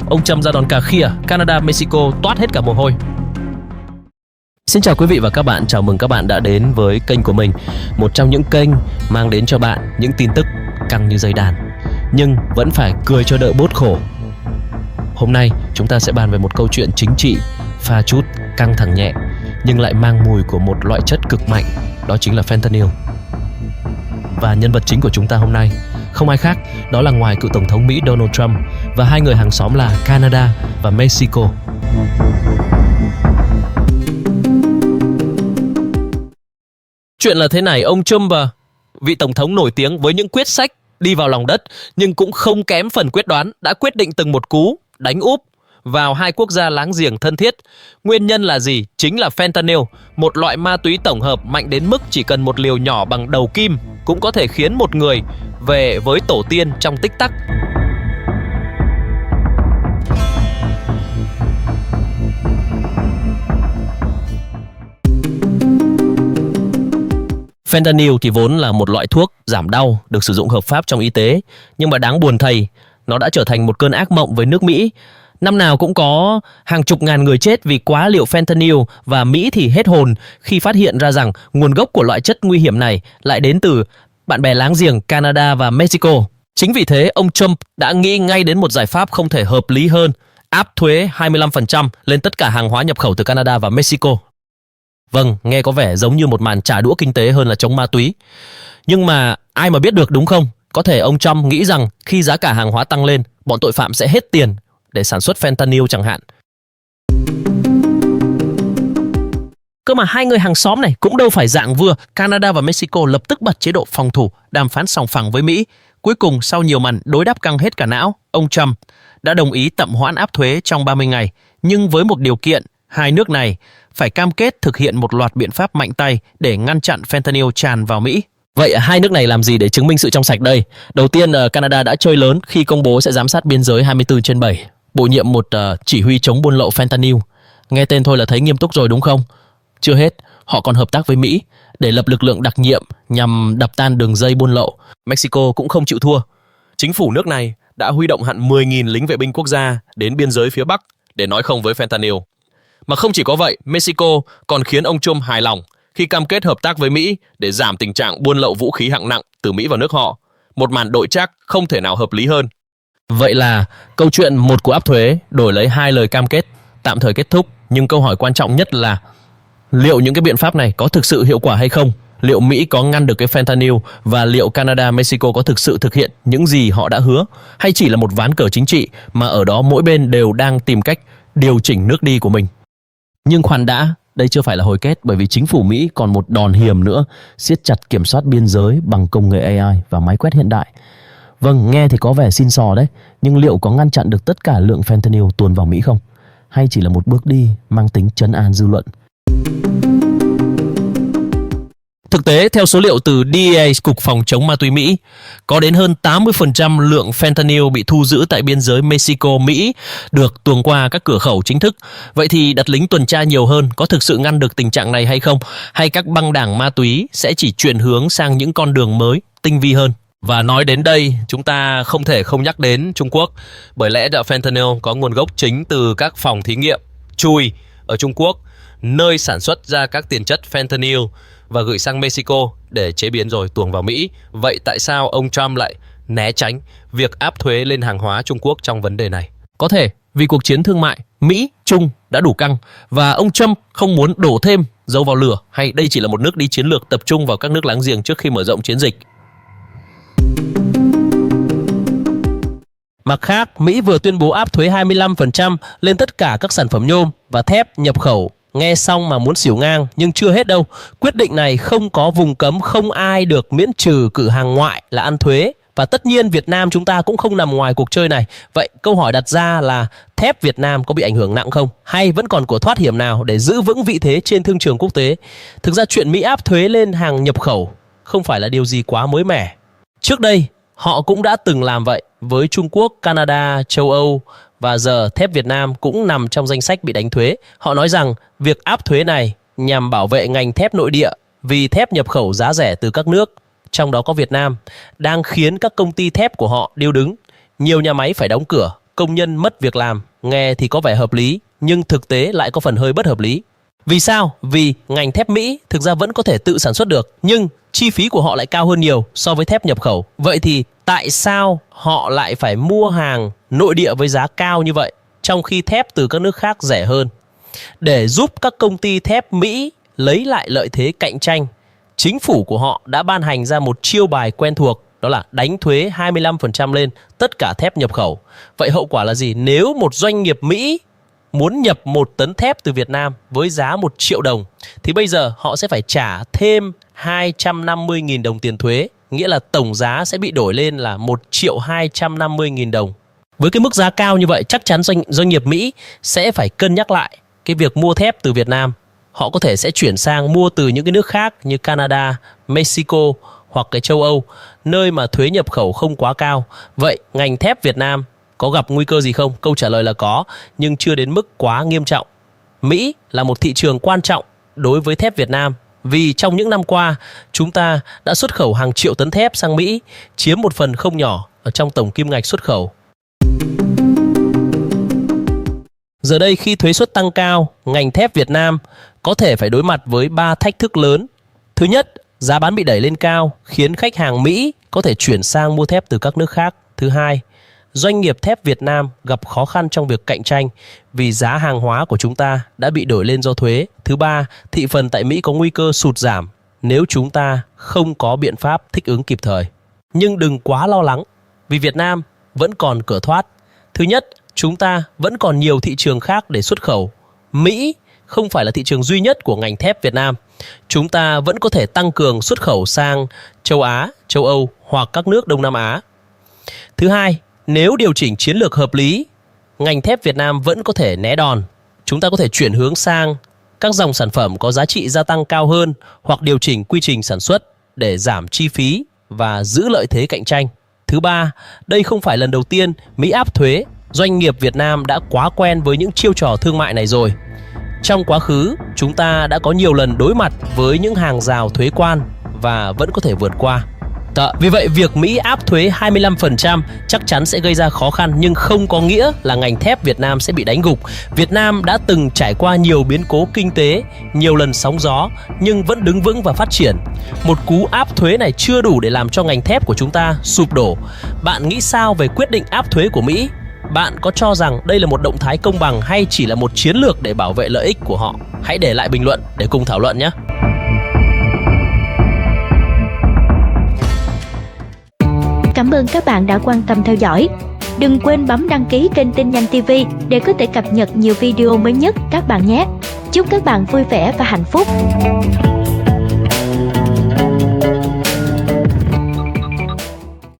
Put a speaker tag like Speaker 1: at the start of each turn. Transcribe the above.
Speaker 1: ông Trump ra đòn cà khịa, Canada, Mexico toát hết cả mồ hôi. Xin chào quý vị và các bạn, chào mừng các bạn đã đến với kênh của mình. Một trong những kênh mang đến cho bạn những tin tức căng như dây đàn, nhưng vẫn phải cười cho đỡ bớt khổ. Hôm nay chúng ta sẽ bàn về một câu chuyện chính trị pha chút căng thẳng nhẹ, nhưng lại mang mùi của một loại chất cực mạnh, đó chính là fentanyl. Và nhân vật chính của chúng ta hôm nay không ai khác, đó là ngoài cựu Tổng thống Mỹ Donald Trump và hai người hàng xóm là Canada và Mexico. Chuyện là thế này, ông Trump, vị Tổng thống nổi tiếng với những quyết sách đi vào lòng đất nhưng cũng không kém phần quyết đoán, đã quyết định từng một cú đánh úp vào hai quốc gia láng giềng thân thiết. Nguyên nhân là gì? Chính là fentanyl, một loại ma túy tổng hợp mạnh đến mức chỉ cần một liều nhỏ bằng đầu kim cũng có thể khiến một người về với tổ tiên trong tích tắc. Fentanyl thì vốn là một loại thuốc giảm đau được sử dụng hợp pháp trong y tế, nhưng mà đáng buồn thầy, nó đã trở thành một cơn ác mộng với nước Mỹ. Năm nào cũng có hàng chục ngàn người chết vì quá liều fentanyl, và Mỹ thì hết hồn khi phát hiện ra rằng nguồn gốc của loại chất nguy hiểm này lại đến từ bạn bè láng giềng Canada và Mexico. Chính vì thế, ông Trump đã nghĩ ngay đến một giải pháp không thể hợp lý hơn: áp thuế 25% lên tất cả hàng hóa nhập khẩu từ Canada và Mexico. Vâng, nghe có vẻ giống như một màn trả đũa kinh tế hơn là chống ma túy. Nhưng mà ai mà biết được, đúng không? Có thể ông Trump nghĩ rằng khi giá cả hàng hóa tăng lên, bọn tội phạm sẽ hết tiền để sản xuất fentanyl chẳng hạn. Cơ mà hai người hàng xóm này cũng đâu phải dạng vừa. Canada và Mexico lập tức bật chế độ phòng thủ, đàm phán sòng phẳng với Mỹ. Cuối cùng, sau nhiều màn đối đáp căng hết cả não, ông Trump đã đồng ý tạm hoãn áp thuế trong 30 ngày. Nhưng với một điều kiện, hai nước này phải cam kết thực hiện một loạt biện pháp mạnh tay để ngăn chặn fentanyl tràn vào Mỹ. Vậy hai nước này làm gì để chứng minh sự trong sạch đây? Đầu tiên, Canada đã chơi lớn khi công bố sẽ giám sát biên giới 24/7, bổ nhiệm một chỉ huy chống buôn lậu fentanyl. Nghe tên thôi là thấy nghiêm túc rồi đúng không? Chưa hết, họ còn hợp tác với Mỹ để lập lực lượng đặc nhiệm nhằm đập tan đường dây buôn lậu. Mexico cũng không chịu thua. Chính phủ nước này đã huy động hẳn 10.000 lính vệ binh quốc gia đến biên giới phía Bắc để nói không với fentanyl. Mà không chỉ có vậy, Mexico còn khiến ông Trump hài lòng khi cam kết hợp tác với Mỹ để giảm tình trạng buôn lậu vũ khí hạng nặng từ Mỹ vào nước họ. Một màn đội trác không thể nào hợp lý hơn. Vậy là câu chuyện một của áp thuế đổi lấy hai lời cam kết tạm thời kết thúc. Nhưng câu hỏi quan trọng nhất là liệu những cái biện pháp này có thực sự hiệu quả hay không? Liệu Mỹ có ngăn được cái fentanyl? Và liệu Canada, Mexico có thực sự thực hiện những gì họ đã hứa? Hay chỉ là một ván cờ chính trị mà ở đó mỗi bên đều đang tìm cách điều chỉnh nước đi của mình? Nhưng khoan đã, đây chưa phải là hồi kết, bởi vì chính phủ Mỹ còn một đòn hiểm nữa: siết chặt kiểm soát biên giới bằng công nghệ AI và máy quét hiện đại. Vâng, nghe thì có vẻ xin xò đấy, nhưng liệu có ngăn chặn được tất cả lượng fentanyl tuồn vào Mỹ không? Hay chỉ là một bước đi mang tính trấn an dư luận? Thực tế, theo số liệu từ DEA, Cục Phòng chống ma túy Mỹ, có đến hơn 80% lượng fentanyl bị thu giữ tại biên giới Mexico-Mỹ được tuồn qua các cửa khẩu chính thức. Vậy thì đặt lính tuần tra nhiều hơn có thực sự ngăn được tình trạng này hay không? Hay các băng đảng ma túy sẽ chỉ chuyển hướng sang những con đường mới, tinh vi hơn? Và nói đến đây, chúng ta không thể không nhắc đến Trung Quốc. Bởi lẽ fentanyl có nguồn gốc chính từ các phòng thí nghiệm Chui ở Trung Quốc, nơi sản xuất ra các tiền chất fentanyl và gửi sang Mexico để chế biến rồi tuồn vào Mỹ. Vậy tại sao ông Trump lại né tránh việc áp thuế lên hàng hóa Trung Quốc trong vấn đề này? Có thể vì cuộc chiến thương mại Mỹ-Trung đã đủ căng và ông Trump không muốn đổ thêm dầu vào lửa, hay đây chỉ là một nước đi chiến lược tập trung vào các nước láng giềng trước khi mở rộng chiến dịch? Mặt khác, Mỹ vừa tuyên bố áp thuế 25% lên tất cả các sản phẩm nhôm và thép nhập khẩu. Nghe xong mà muốn xỉu ngang, nhưng chưa hết đâu. Quyết định này không có vùng cấm, không ai được miễn trừ cử hàng ngoại là ăn thuế. Và tất nhiên Việt Nam chúng ta cũng không nằm ngoài cuộc chơi này. Vậy câu hỏi đặt ra là thép Việt Nam có bị ảnh hưởng nặng không? Hay vẫn còn của thoát hiểm nào để giữ vững vị thế trên thương trường quốc tế? Thực ra chuyện Mỹ áp thuế lên hàng nhập khẩu không phải là điều gì quá mới mẻ. Trước đây, họ cũng đã từng làm vậy với Trung Quốc, Canada, châu Âu, và giờ thép Việt Nam cũng nằm trong danh sách bị đánh thuế. Họ nói rằng việc áp thuế này nhằm bảo vệ ngành thép nội địa vì thép nhập khẩu giá rẻ từ các nước, trong đó có Việt Nam, đang khiến các công ty thép của họ điêu đứng. Nhiều nhà máy phải đóng cửa, công nhân mất việc làm, nghe thì có vẻ hợp lý, nhưng thực tế lại có phần hơi bất hợp lý. Vì sao? Vì ngành thép Mỹ thực ra vẫn có thể tự sản xuất được, nhưng chi phí của họ lại cao hơn nhiều so với thép nhập khẩu. Vậy thì tại sao họ lại phải mua hàng nội địa với giá cao như vậy, trong khi thép từ các nước khác rẻ hơn? Để giúp các công ty thép Mỹ lấy lại lợi thế cạnh tranh, chính phủ của họ đã ban hành ra một chiêu bài quen thuộc, đó là đánh thuế 25% lên tất cả thép nhập khẩu. Vậy hậu quả là gì? Nếu một doanh nghiệp Mỹ muốn nhập 1 tấn thép từ Việt Nam với giá 1 triệu đồng, thì bây giờ họ sẽ phải trả thêm 250.000 đồng tiền thuế, nghĩa là tổng giá sẽ bị đổi lên là 1.250.000 đồng. Với cái mức giá cao như vậy, chắc chắn doanh nghiệp Mỹ sẽ phải cân nhắc lại cái việc mua thép từ Việt Nam. Họ có thể sẽ chuyển sang mua từ những cái nước khác như Canada, Mexico hoặc cái châu Âu, nơi mà thuế nhập khẩu không quá cao. Vậy ngành thép Việt Nam có gặp nguy cơ gì không? Câu trả lời là có, nhưng chưa đến mức quá nghiêm trọng. Mỹ là một thị trường quan trọng đối với thép Việt Nam, vì trong những năm qua chúng ta đã xuất khẩu hàng triệu tấn thép sang Mỹ, chiếm một phần không nhỏ ở trong tổng kim ngạch xuất khẩu. Giờ đây khi thuế suất tăng cao, ngành thép Việt Nam có thể phải đối mặt với 3 thách thức lớn. Thứ nhất, giá bán bị đẩy lên cao khiến khách hàng Mỹ có thể chuyển sang mua thép từ các nước khác. Thứ hai, doanh nghiệp thép Việt Nam gặp khó khăn trong việc cạnh tranh vì giá hàng hóa của chúng ta đã bị đổi lên do thuế. Thứ ba, thị phần tại Mỹ có nguy cơ sụt giảm nếu chúng ta không có biện pháp thích ứng kịp thời. Nhưng đừng quá lo lắng, vì Việt Nam vẫn còn cửa thoát. Thứ nhất, chúng ta vẫn còn nhiều thị trường khác để xuất khẩu. Mỹ không phải là thị trường duy nhất của ngành thép Việt Nam. Chúng ta vẫn có thể tăng cường xuất khẩu sang châu Á, châu Âu hoặc các nước Đông Nam Á. Thứ hai, nếu điều chỉnh chiến lược hợp lý, ngành thép Việt Nam vẫn có thể né đòn. Chúng ta có thể chuyển hướng sang các dòng sản phẩm có giá trị gia tăng cao hơn hoặc điều chỉnh quy trình sản xuất để giảm chi phí và giữ lợi thế cạnh tranh. Thứ ba, đây không phải lần đầu tiên Mỹ áp thuế. Doanh nghiệp Việt Nam đã quá quen với những chiêu trò thương mại này rồi. Trong quá khứ, chúng ta đã có nhiều lần đối mặt với những hàng rào thuế quan và vẫn có thể vượt qua. Vì vậy, việc Mỹ áp thuế 25% chắc chắn sẽ gây ra khó khăn, nhưng không có nghĩa là ngành thép Việt Nam sẽ bị đánh gục. Việt Nam đã từng trải qua nhiều biến cố kinh tế, nhiều lần sóng gió, nhưng vẫn đứng vững và phát triển. Một cú áp thuế này chưa đủ để làm cho ngành thép của chúng ta sụp đổ. Bạn nghĩ sao về quyết định áp thuế của Mỹ? Bạn có cho rằng đây là một động thái công bằng hay chỉ là một chiến lược để bảo vệ lợi ích của họ? Hãy để lại bình luận để cùng thảo luận nhé!
Speaker 2: Cảm ơn các bạn đã quan tâm theo dõi. Đừng quên bấm đăng ký kênh Tin Nhanh TV để có thể cập nhật nhiều video mới nhất các bạn nhé. Chúc các bạn vui vẻ và hạnh phúc.